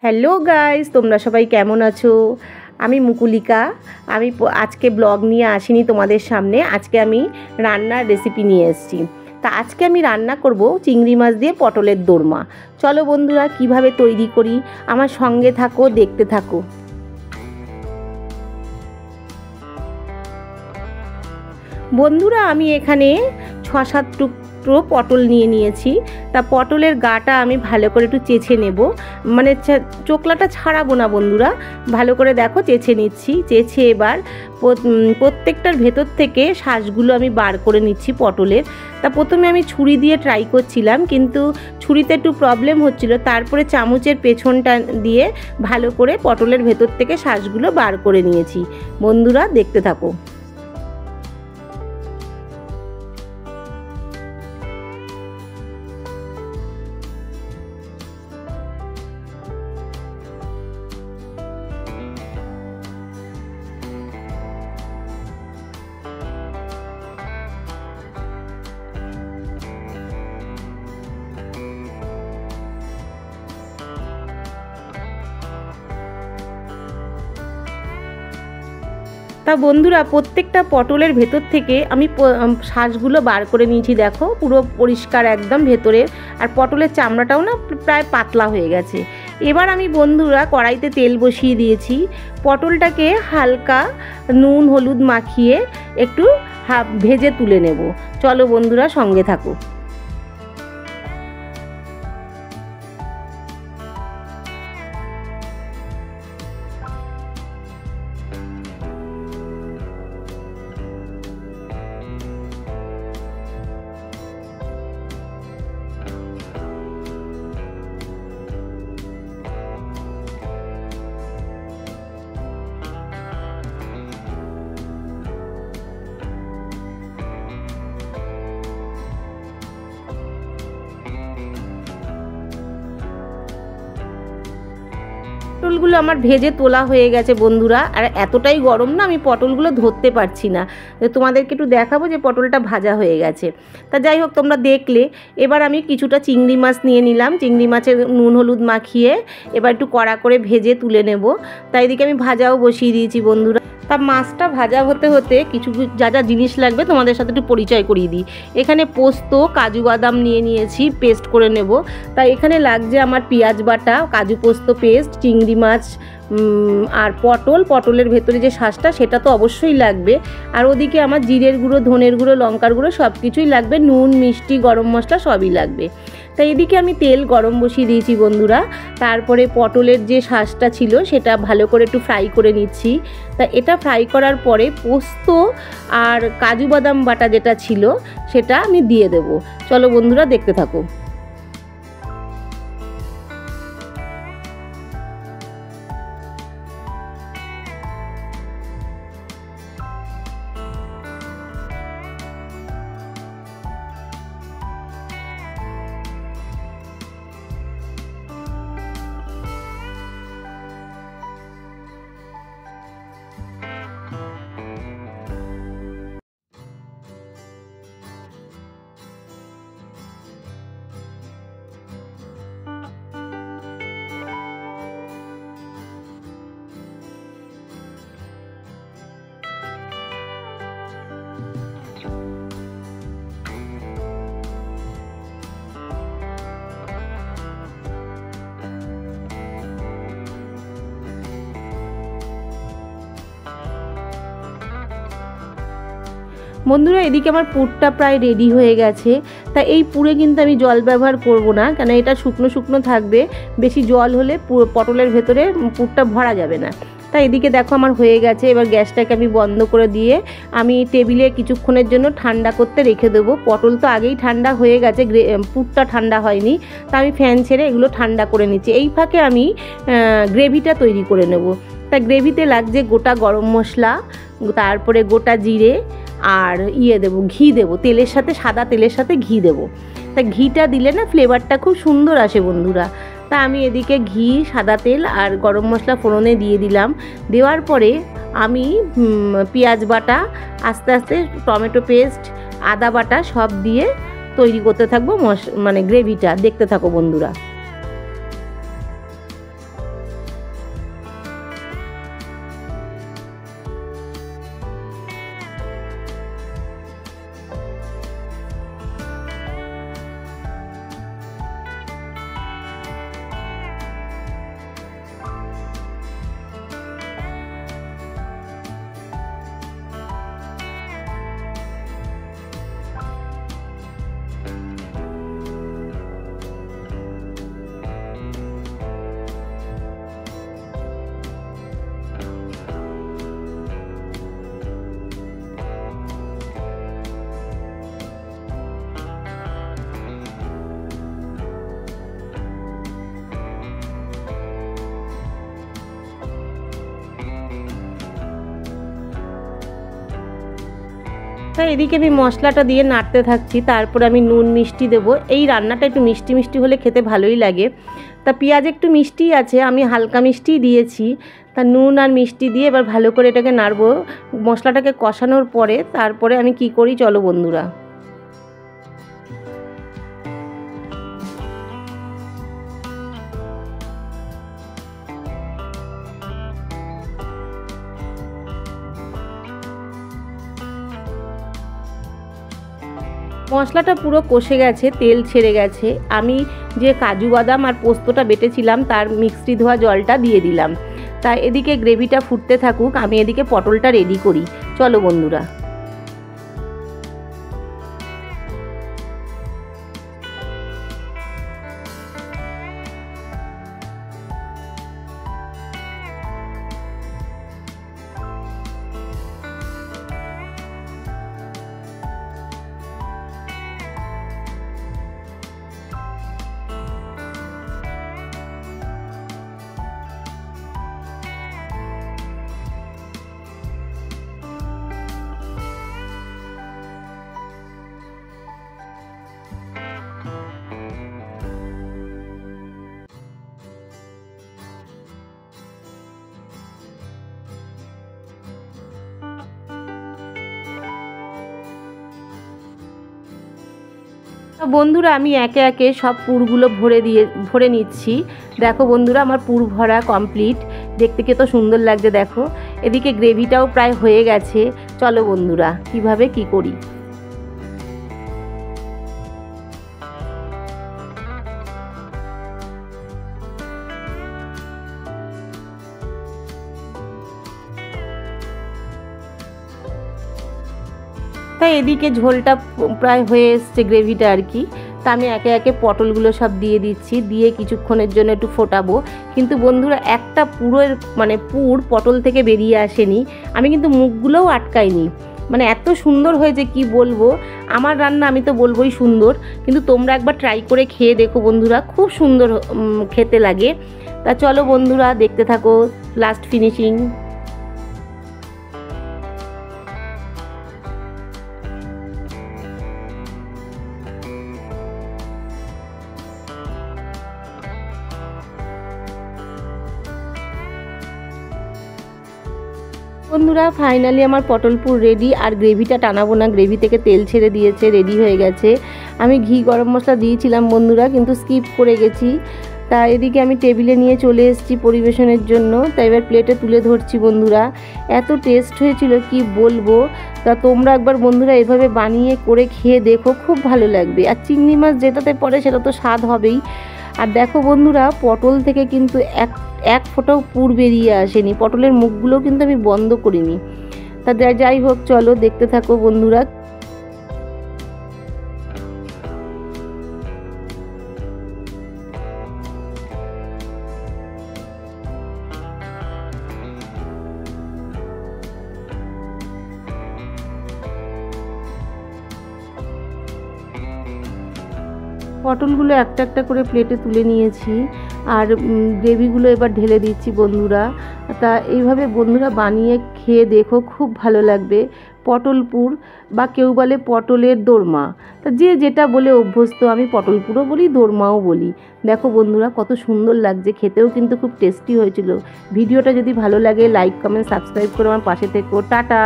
Hello guys, তোমরা সবাই কেমন আছো? আমি মুকুলিকা। আমি আজকে ব্লগ নিয়ে আসিনি তোমাদের সামনে। আজকে আমি রান্নার রেসিপি নিয়ে এসেছি। তা আজকে আমি রান্না করব চিংড়ি মাছ দিয়ে পটলের দোরমা। চলো বন্ধুরা, কিভাবে তৈরি করি আমার সঙ্গে থাকো, দেখতে থাকো। বন্ধুরা, আমি এখানে 6-7 টুকরো পটল নিয়েছি। তা পটলের গাটা আমি ভালো করে একটু চেঁচে নেব, মানে চোকলাটা ছাড়াবো না বন্ধুরা, ভালো করে দেখো চেঁচে নিচ্ছি। চেঁচে এবার প্রত্যেকটার ভেতর থেকে শাঁসগুলো আমি বার করে নিচ্ছি পটলের। তা প্রথমে আমি ছুরি দিয়ে ট্রাই করছিলাম, কিন্তু ছুরিতে একটু প্রবলেম হচ্ছিল। তারপরে চামচের পেছনটা দিয়ে ভালো করে পটলের ভেতর থেকে শাঁসগুলো বার করে নিয়েছি। বন্ধুরা দেখতে থাকো। তা বন্ধুরা, প্রত্যেকটা পটলের ভেতর থেকে আমি শাঁসগুলো বার করে নিয়েছি। দেখো পুরো পরিষ্কার একদম ভেতরের, আর পটলের চামড়াটাও না প্রায় পাতলা হয়ে গেছে। এবার আমি বন্ধুরা কড়াইতে তেল বসিয়ে দিয়েছি। পটলটাকে হালকা নুন হলুদ মাখিয়ে একটু ভেজে তুলে নেব। চলো বন্ধুরা, সঙ্গে থাকো। পটলগুলো আমার ভেজে তোলা হয়ে গেছে বন্ধুরা, আর এতটাই গরম না, আমি পটলগুলো ধরতে পারছি না। তোমাদেরকে একটু দেখাবো যে পটলটা ভাজা হয়ে গেছে। তা যাই হোক, তোমরা দেখলে। এবার আমি কিছুটা চিংড়ি মাছ নিয়ে নিলাম। চিংড়ি মাছের নুন হলুদ মাখিয়ে এবার একটু কড়া করে ভেজে তুলে নেব। তাই এদিকে আমি ভাজাও বসিয়ে দিয়েছি বন্ধুরা। তা মাছটা ভাজা হতে হতে কিছু যা যা জিনিস লাগবে তোমাদের সাথে একটু পরিচয় করিয়ে দিই। এখানে পোস্ত, কাজু বাদাম নিয়েছি, পেস্ট করে নেব। তাই এখানে লাগছে আমার পেঁয়াজ বাটা, কাজু পোস্ত পেস্ট, চিংড়ি মাছ আর পটলের ভেতরে যে শাঁসটা সেটা তো অবশ্যই লাগবে। আর ওদিকে আমার জিরের গুঁড়ো, ধনের গুঁড়ো, লঙ্কার গুঁড়ো সব কিছুই লাগবে। নুন, মিষ্টি, গরম মশলা সবই লাগবে। তাই এদিকে আমি তেল গরম বসিয়ে দিয়েছি বন্ধুরা। তারপরে পটলের যে শাঁসটা ছিল সেটা ভালো করে একটু ফ্রাই করে নিচ্ছি। তা এটা ফ্রাই করার পরে পোস্ত আর কাজু বাদাম বাটা যেটা ছিল সেটা আমি দিয়ে দেবো। চলো বন্ধুরা, দেখতে থাকো। বন্ধুরা, এদিকে আমার পুরটা প্রায় রেডি হয়ে গেছে। তা এই পুরে কিন্তু আমি জল ব্যবহার করব না, কেন এটা শুকনো শুকনো থাকবে। বেশি জল হলে পটলের ভেতরে পুরটা ভরা যাবে না। তাই এদিকে দেখো আমার হয়ে গেছে। এবার গ্যাসটাকে আমি বন্ধ করে দিয়ে আমি টেবিলে কিছুক্ষণের জন্য ঠান্ডা করতে রেখে দেবো। পটল তো আগেই ঠান্ডা হয়ে গেছে, পুরটা ঠান্ডা হয়নি। তা আমি ফ্যান ছেড়ে এগুলো ঠান্ডা করে নিচ্ছি। এই ফাঁকে আমি গ্রেভিটা তৈরি করে নেব। তা গ্রেভিতে লাগছে গোটা গরম মশলা, তারপরে গোটা জিরে, আর দেবো ঘি, দেবো তেলের সাথে, সাদা তেলের সাথে ঘি দেবো। তা ঘিটা দিলে না ফ্লেভারটা খুব সুন্দর আসে বন্ধুরা। তা আমি এদিকে ঘি, সাদা তেল আর গরম মশলা ফোড়নে দিয়ে দিলাম। দেওয়ার পরে আমি পেঁয়াজ বাটা, আস্তে আস্তে টমেটো পেস্ট, আদা বাটা সব দিয়ে তৈরি করতে থাকবো মানে গ্রেভিটা। দেখতে থাকো বন্ধুরা। তাই এদিকে আমি মশলাটা দিয়ে নাড়তে থাকছি, তারপরে আমি নুন মিষ্টি দেবো। এই রান্নাটা একটু মিষ্টি মিষ্টি হলে খেতে ভালোই লাগে। তা পেঁয়াজ একটু মিষ্টি আছে, আমি হালকা মিষ্টি দিয়েছি। তা নুন আর মিষ্টি দিয়ে এবার ভালো করে এটাকে নাড়বো। মশলাটাকে কষানোর পরে তারপরে আমি কি করি চলো বন্ধুরা। মশলাটা পুরো কষে গেছে, তেল ছেড়ে গেছে। আমি যে কাজু বাদাম আর পোস্তটা বেটেছিলাম তার মিক্সি ধোয়া জলটা দিয়ে দিলাম। তা এদিকে গ্রেভিটা ফুটতে থাকুক, আমি এদিকে পটলটা রেডি করি। চলো বন্ধুরা। বন্ধুরা আমি একে একে সব পুরগুলো ভরে নিচ্ছি। দেখো বন্ধুরা আমার পুর ভরা কমপ্লিট। দেখতে কত সুন্দর লাগছে দেখো। এদিকে গ্রেভিটাও প্রায় হয়ে গেছে। চলো বন্ধুরা কিভাবে কি করি। তাই এদিকে ঝোলটা প্রায় হয়ে এসছে, গ্রেভিটা আর কি। তা আমি একে একে পটলগুলো সব দিয়ে দিচ্ছি, দিয়ে কিছুক্ষণের জন্য একটু ফোটাবো। কিন্তু বন্ধুরা একটা পুর পটল থেকে বেরিয়ে আসেনি। আমি কিন্তু মুখগুলোও আটকাইনি, মানে এত সুন্দর হয়েছে কি বলবো। আমার রান্না আমি তো বলবোই সুন্দর, কিন্তু তোমরা একবার ট্রাই করে খেয়ে দেখো বন্ধুরা, খুব সুন্দর খেতে লাগে। তা চলো বন্ধুরা দেখতে থাকো লাস্ট ফিনিশিং। বন্ধুরা ফাইনালি আমার পটলপুর রেডি। আর গ্রেভিটা টানাবো না, গ্রেভি থেকে তেল ছেড়ে দিয়েছে, রেডি হয়ে গেছে। আমি ঘি গরম মশলা দিয়েছিলাম বন্ধুরা, কিন্তু স্কিপ করে গেছি। তা এদিকে আমি টেবিলে নিয়ে চলে এসেছি পরিবেশনের জন্য। তাই এবার প্লেটে তুলে ধরছি বন্ধুরা। এত টেস্ট হয়েছিল কি বলবো। তা তোমরা একবার বন্ধুরা এভাবে বানিয়ে করে খেয়ে দেখো, খুব ভালো লাগবে। আর চিংড়ি মাছ যেটাতে পড়ে সেটা তো স্বাদ হবেই। আর দেখো বন্ধুরা পটল থেকে কিন্তু এক ফোঁটাও পুর বেরিয়ে আসেনি। পটলের মুখগুলো কিন্তু আমি বন্ধ করিনি। তা যাই হোক চলো দেখতে থাকো বন্ধুরা। পটলগুলো একটা একটা করে প্লেটে তুলে নিয়েছি, আর গ্রেভিগুলো এবার ঢেলে দিচ্ছি বন্ধুরা। তা এইভাবে বন্ধুরা বানিয়ে খেয়ে দেখো, খুব ভালো লাগবে। পটলপুর বা কেউ বলে পটলের দোরমা, তা যে যেটা বলে অভ্যস্ত। আমি পটলপুরও বলি, দোরমাও বলি। দেখো বন্ধুরা কত সুন্দর লাগছে, খেতেও কিন্তু খুব টেস্টি হয়েছিল। ভিডিওটা যদি ভালো লাগে লাইক কমেন্ট সাবস্ক্রাইব করে আমার পাশে থেকো। টাটা।